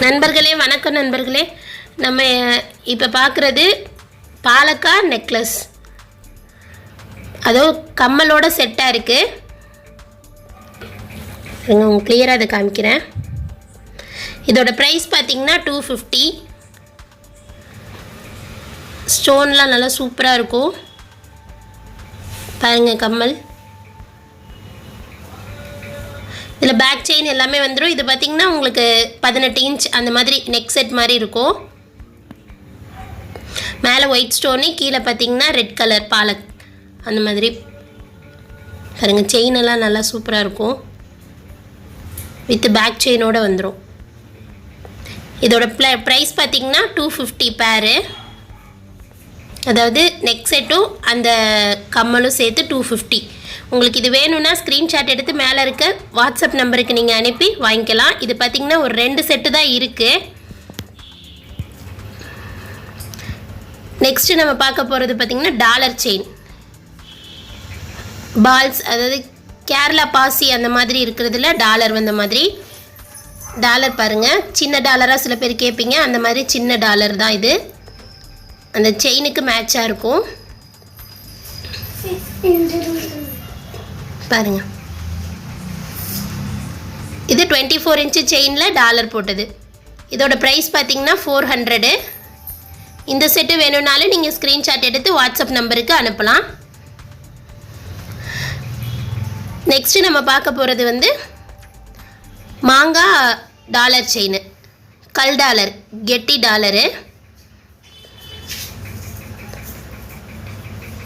நண்பர்களே வணக்கம் நண்பர்களே, நம்ம இப்போ பார்க்குறது பாலக்கா நெக்லஸ். அதோ கம்மலோட செட்டாக இருக்குது. உங்களுக்கு கிளியராக அதை காமிக்கிறேன். இதோட ப்ரைஸ் பார்த்திங்கன்னா 250. ஸ்டோன்லாம் நல்லா சூப்பராக இருக்கும். பாருங்கள் கம்மல். இதில் பேக் செயின் எல்லாமே வந்துடும். இது பார்த்திங்கன்னா உங்களுக்கு 18 இன்ச் அந்த மாதிரி நெக் செட் மாதிரி இருக்கும். மேலே ஒயிட் ஸ்டோனு, கீழே பார்த்திங்கன்னா ரெட் கலர் பாலக் அந்த மாதிரி. பாருங்கள் செயின் எல்லாம் நல்லா சூப்பராக இருக்கும். வித் பேக் செயினோடு வந்துடும். இதோட ப்ரைஸ் பார்த்திங்கன்னா 250 பேரு. அதாவது நெக் செட்டும் அந்த கம்மலும் சேர்த்து 250. உங்களுக்கு இது வேணும்னா ஸ்க்ரீன்ஷாட் எடுத்து மேலே இருக்க வாட்ஸ்அப் நம்பருக்கு நீங்கள் அனுப்பி வாங்கிக்கலாம். இது பார்த்திங்கன்னா ஒரு 2 செட்டு தான் இருக்குது. நெக்ஸ்ட்டு நம்ம பார்க்க போகிறது பார்த்திங்கன்னா டாலர் செயின் பால்ஸ். அதாவது கேரளா பாசி அந்த மாதிரி இருக்கிறதுல டாலர் வந்த மாதிரி டாலர் பாருங்கள். சின்ன டாலராக சில பேர் கேட்பீங்க, அந்த மாதிரி சின்ன டாலர் தான் இது. அந்த செயினுக்கு மேட்சாக இருக்கும் பாருங்க. இது 24 இன்ச்சு செயினில் டாலர் போட்டது. இதோட ப்ரைஸ் பார்த்திங்கன்னா 400. இந்த செட்டு வேணும்னாலும் நீங்கள் ஸ்க்ரீன்ஷாட் எடுத்து வாட்ஸ்அப் நம்பருக்கு அனுப்பலாம். நெக்ஸ்ட்டு நம்ம பார்க்க போகிறது வந்து மாங்காய் டாலர் செயின், கல் டாலர், கெட்டி டாலரு.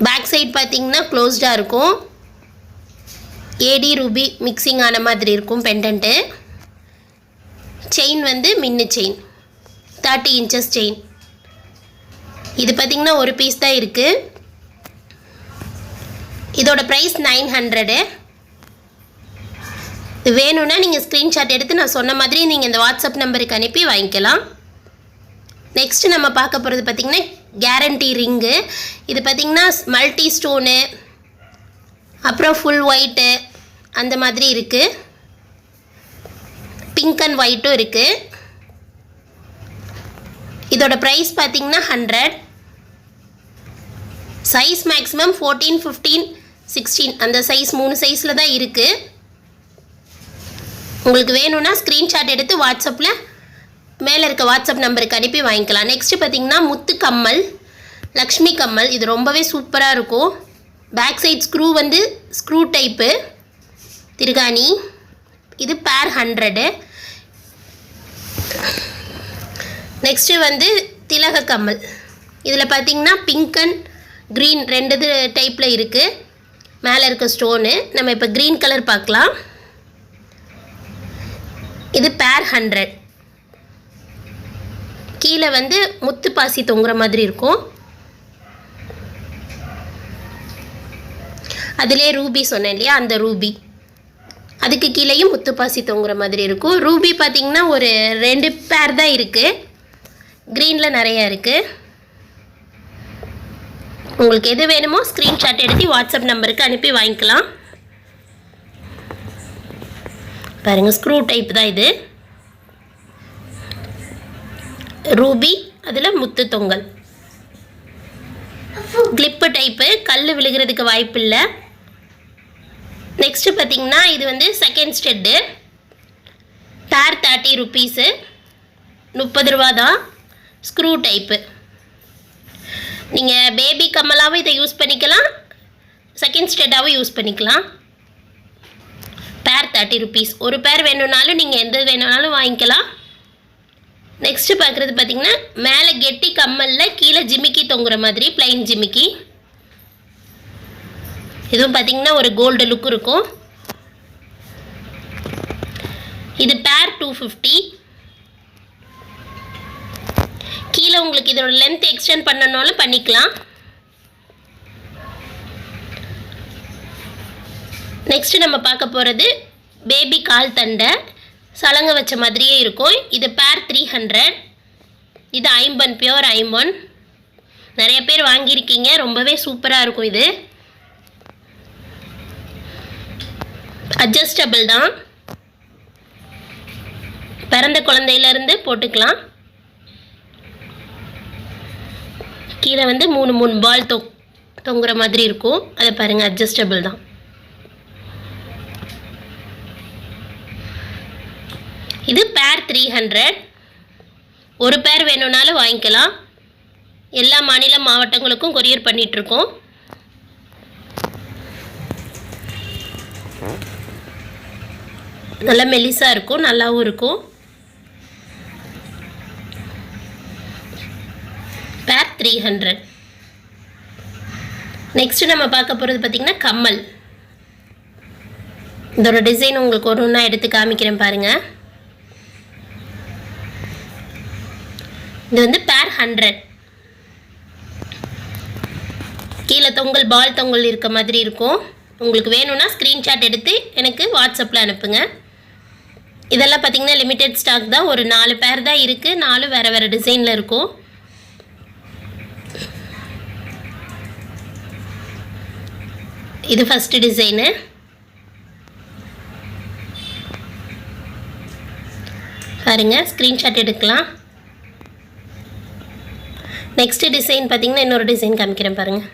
பேக் சைட் பார்த்திங்கன்னா க்ளோஸ்டாக இருக்கும். ஏடி ரூபி மிக்சிங் ஆன மாதிரி இருக்கும் பெண்டன்ட்டு. செயின் வந்து மின்னு செயின், 30 இன்ச்சஸ் செயின். இது பார்த்திங்கன்னா ஒரு பீஸ் தான் இருக்குது. இதோட ப்ரைஸ் 900. இது வேணும்னா நீங்கள் ஸ்க்ரீன்ஷாட் எடுத்து நான் சொன்ன மாதிரி நீங்கள் இந்த வாட்ஸ்அப் நம்பருக்கு அனுப்பி வாங்கிக்கலாம். நெக்ஸ்ட்டு நம்ம பார்க்க போகிறது பார்த்திங்கன்னா கேரண்டி ரிங்கு. இது பார்த்திங்கன்னா மல்டி ஸ்டோனு, அப்புறம் ஃபுல் ஒயிட்டு அந்த மாதிரி இருக்குது. பிங்க் அண்ட் ஒயிட்டும் இருக்குது. இதோட ப்ரைஸ் பார்த்திங்கன்னா 100. சைஸ் மேக்ஸிமம் 14, 15, 16 அந்த சைஸ் 3 சைஸில் தான் இருக்குது. உங்களுக்கு வேணும்னா ஸ்க்ரீன்ஷாட் எடுத்து வாட்ஸ்அப்பில் மேலே இருக்க வாட்ஸ்அப் நம்பருக்கு அனுப்பி வாங்கிக்கலாம். நெக்ஸ்ட்டு பார்த்திங்கன்னா முத்து கம்மல், லக்ஷ்மி கம்மல். இது ரொம்பவே சூப்பராக இருக்கும். பேக் சைட் ஸ்க்ரூ வந்து ஸ்க்ரூ டைப்பு திருகாணி. இது பேர் 100. நெக்ஸ்ட்டு வந்து திலக கம்மல். இதில் பார்த்திங்கன்னா பிங்க் அண்ட் க்ரீன் 2 டைப்பில் இருக்குது. மேலே இருக்க ஸ்டோனு. நம்ம இப்போ க்ரீன் கலர் பார்க்கலாம். இது பேர் 100. கீழே வந்து முத்து பாசி தொங்குற மாதிரி இருக்கும். அதிலே ரூபி சொன்னேன் இல்லையா, அந்த ரூபி. அதுக்கு கீழேயும் முத்து பாசி தொங்குற மாதிரி இருக்கும். ரூபி பார்த்திங்கன்னா ஒரு 2 பேர் தான் இருக்குது. க்ரீனில் நிறையா இருக்குது. உங்களுக்கு எது வேணுமோ ஸ்க்ரீன்ஷாட் எடுத்து வாட்ஸ்அப் நம்பருக்கு அனுப்பி வாங்கிக்கலாம். பாருங்கள் ஸ்க்ரூ டைப் தான் இது. ரூபி, அதில் முத்து தொங்கல். கிளிப்பு டைப்பு, கல் விழுகிறதுக்கு வாய்ப்பு இல்லை. நெக்ஸ்ட்டு பார்த்திங்கன்னா இது வந்து செகண்ட் ஸ்டெட்டு. பேர் 30 ருப்பீஸு, 30 ரூபா தான். Screw type. நீங்கள் பேபி கம்மலாகவும் இதை யூஸ் பண்ணிக்கலாம், செகண்ட் ஸ்டெட்டாகவும் யூஸ் பண்ணிக்கலாம். பேர் 30 ருப்பீஸ். ஒரு பேர் வேணும்னாலும் நீங்கள் எந்த வேணும்னாலும் வாங்கிக்கலாம். நெக்ஸ்ட்டு பார்க்குறது பார்த்திங்கன்னா மேலே கெட்டி கம்மலில் கீழே ஜிமிக்கி தொங்குற மாதிரி பிளைன் ஜிமிக்கி. இதுவும் பார்த்திங்கன்னா ஒரு கோல்டு லுக் இருக்கும். இது பேர் 250. கீழே உங்களுக்கு இதோட லென்த் எக்ஸ்டெண்ட் பண்ணனாலும் பண்ணிக்கலாம். நெக்ஸ்ட்டு நம்ம பார்க்க போகிறது பேபி கால் தண்டை. சலங்க வச்ச மாதிரியே இருக்கும். இது பேர் 300. இது ஐம்பன், பியோர் ஐம்பன். நிறைய பேர் வாங்கியிருக்கீங்க. ரொம்பவே சூப்பராக இருக்கும். இது அட்ஜஸ்டபிள் தான். பெற பிறந்த குழந்தையிலேருந்து போட்டுக்கலாம். கீழே வந்து 3 பால் தொங்குற மாதிரி இருக்கும். அதை பாருங்கள், அட்ஜஸ்டபிள் தான். இது பேர் 300. ஒரு பேர் வேணும்னாலும் வாங்கிக்கலாம். எல்லா மாநில மாவட்டங்களுக்கும் கொரியர் பண்ணிகிட்ருக்கோம். நல்லா மெலிசாக இருக்கும், நல்லாவும் இருக்கும். பேர் 300. நெக்ஸ்ட்டு நம்ம பார்க்க போகிறது பார்த்திங்கன்னா கம்மல். இதோட டிசைன் உங்களுக்கு ஒன்றா எடுத்து காமிக்கிறேன் பாருங்கள். இது வந்து பேர் 100. கீழே பால் தொங்கல் இருக்க மாதிரி இருக்கும். உங்களுக்கு வேணும்னா ஸ்க்ரீன்ஷாட் எடுத்து எனக்கு வாட்ஸ்அப்பில் அனுப்புங்க. இதெல்லாம் பார்த்திங்கன்னா லிமிட்டெட் ஸ்டாக் தான். ஒரு 4 பேர் தான் இருக்குது. 4 வேறு டிசைனில் இருக்கும். இது ஃபஸ்ட்டு டிசைனு. பாருங்கள், ஸ்க்ரீன்ஷாட் எடுக்கலாம். நெக்ஸ்ட்டு டிசைன் பார்த்திங்கன்னா இன்னொரு டிசைன் காமிக்கிறேன் பாருங்கள்.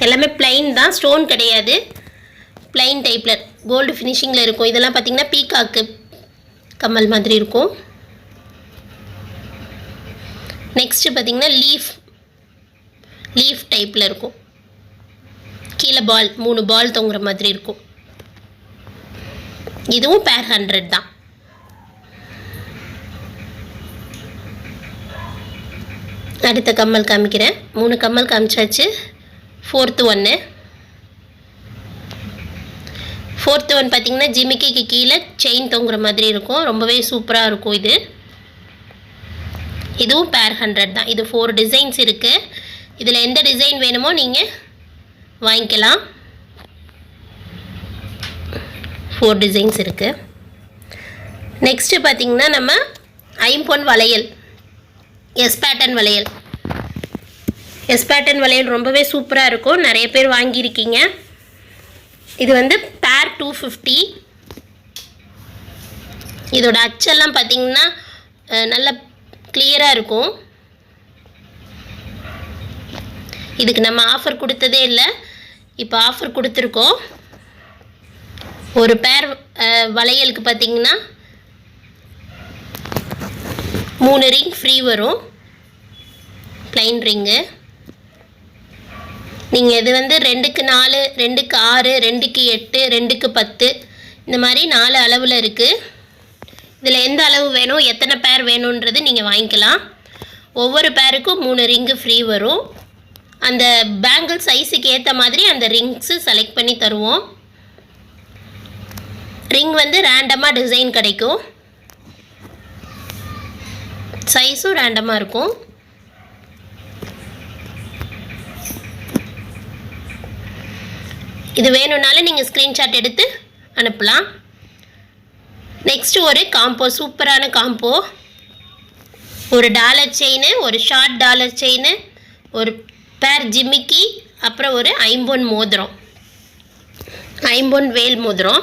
எல்லாமே பிளைன் தான், ஸ்டோன் கிடையாது. பிளைன் டைப்பில் கோல்டு ஃபினிஷிங்கில் இருக்கும். இதெல்லாம் பார்த்திங்கன்னா பீகாக்கு கம்மல் மாதிரி இருக்கும். நெக்ஸ்ட்டு பார்த்திங்கன்னா லீஃப் டைப்பில் இருக்கும். கீழே 3 பால் தொங்குற மாதிரி இருக்கும். இதுவும் பேர் 100 தான். அடுத்த கம்மல் காமிக்கிறேன். 3 கம்மல் காமிச்சாச்சு. ஃபோர்த்து ஒன்று பார்த்திங்கன்னா ஜிமிக்கிக்கு கீழே செயின் தொங்குற மாதிரி இருக்கும். ரொம்பவே சூப்பராக இருக்கும். இதுவும் பேர் 100 தான். இது 4 டிசைன்ஸ் இருக்குது. இதில் எந்த டிசைன் வேணுமோ நீங்கள் வாங்கிக்கலாம். 4 டிசைன்ஸ் இருக்குது. நெக்ஸ்ட்டு பார்த்திங்கன்னா நம்ம ஐம்பொன் வளையல், எஸ் பேட்டர்ன் வளையல் ரொம்பவே சூப்பராக இருக்கும். நிறைய பேர் வாங்கியிருக்கீங்க. இது வந்து பேர் 250. இதோட அச்செல்லாம் பார்த்திங்கன்னா நல்லா கிளியராக இருக்கும். இதுக்கு நம்ம ஆஃபர் கொடுத்ததே இல்லை, இப்போ ஆஃபர் கொடுத்துருக்கோம். ஒரு பேர் வளையலுக்கு பார்த்திங்கன்னா 3 ரிங் ஃப்ரீ வரும். Plain ring. நீங்கள் இது வந்து 2க்கு 4, 2க்கு 6, 2க்கு 8, 2க்கு 10 இந்த மாதிரி 4 அளவில் இருக்குது. இதில் எந்த அளவு வேணும், எத்தனை பேர் வேணுன்றது நீங்கள் வாங்கிக்கலாம். ஒவ்வொரு பேருக்கும் 3 ரிங்கு ஃப்ரீ வரும். அந்த பேங்கிள் சைஸுக்கு ஏற்ற மாதிரி அந்த ரிங்ஸு செலக்ட் பண்ணி தருவோம். ரிங் வந்து ரேண்டமாக டிசைன் கிடைக்கும். சைஸும் ரேண்டமாக இருக்கும். இது வேணும்னாலும் நீங்கள் ஸ்க்ரீன்ஷாட் எடுத்து அனுப்பலாம். நெக்ஸ்ட்டு ஒரு காம்போ, சூப்பரான காம்போ. ஒரு டாலர் செயின், ஒரு ஷார்ட் டாலர் செயின், ஒரு பேர் ஜிமிக்கி, அப்புறம் ஒரு ஐம்பொன் மோதிரம், ஐம்பொன் வேல் மோதிரம்.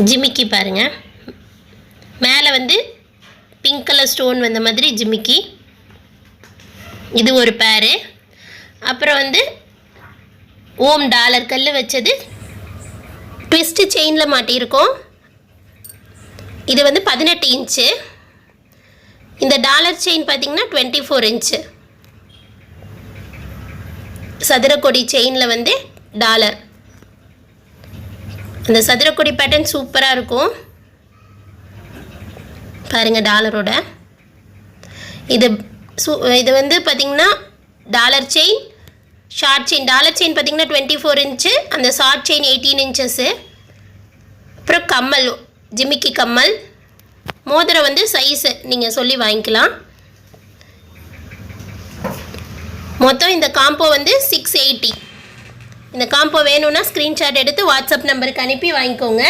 ஜிமிக்கி பாருங்கள், மேலே வந்து பிங்க் கலர் ஸ்டோன் வந்த மாதிரி ஜிமிக்கி. இது ஒரு பேரு. அப்புறம் வந்து ஓம் டாலர் கல் வச்சது ட்விஸ்ட்டு செயினில் மாட்டியிருக்கோம். இது வந்து 18 இன்ச்சு. இந்த டாலர் செயின் பார்த்திங்கன்னா 24 இன்ச்சு. சதுரக்கொடி செயினில் வந்து டாலர். அந்த சதுரக்கொடி பேட்டர்ன் சூப்பராக இருக்கும் பாருங்கள் டாலரோட. இது வந்து பார்த்திங்கன்னா dollar chain, short chain. Dollar chain பார்த்திங்கன்னா 24 இன்ச்சு, அந்த ஷார்ட் செயின் 18 இன்ச்சஸ்ஸு. அப்புறம் கம்மல், ஜிமிக்கி கம்மல். மோதிரம் வந்து சைஸு நீங்கள் சொல்லி வாங்கிக்கலாம். மொத்தம் இந்த காம்போ வந்து 680. இந்த காம்போ வேணும்னா ஸ்க்ரீன்ஷாட் எடுத்து வாட்ஸ்அப் நம்பருக்கு அனுப்பி வாங்கிக்கோங்க.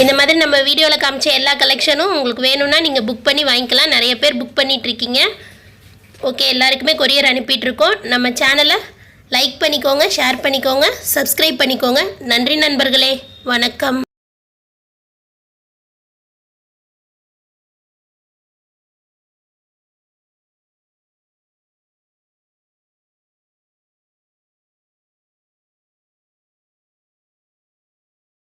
இந்த மாதிரி நம்ம வீடியோவில் காமிச்ச எல்லா கலெக்ஷனும் உங்களுக்கு வேணும்னா நீங்கள் புக் பண்ணி வாங்கிக்கலாம். நிறைய பேர் புக் பண்ணிகிட்ருக்கீங்க. ஓகே, எல்லாருக்குமே கொரியர் அனுப்பிட்டுருக்கோம். நம்ம சேனலை லைக் பண்ணிக்கோங்க, ஷேர் பண்ணிக்கோங்க, சப்ஸ்கிரைப் பண்ணிக்கோங்க. நன்றி நண்பர்களே, வணக்கம்.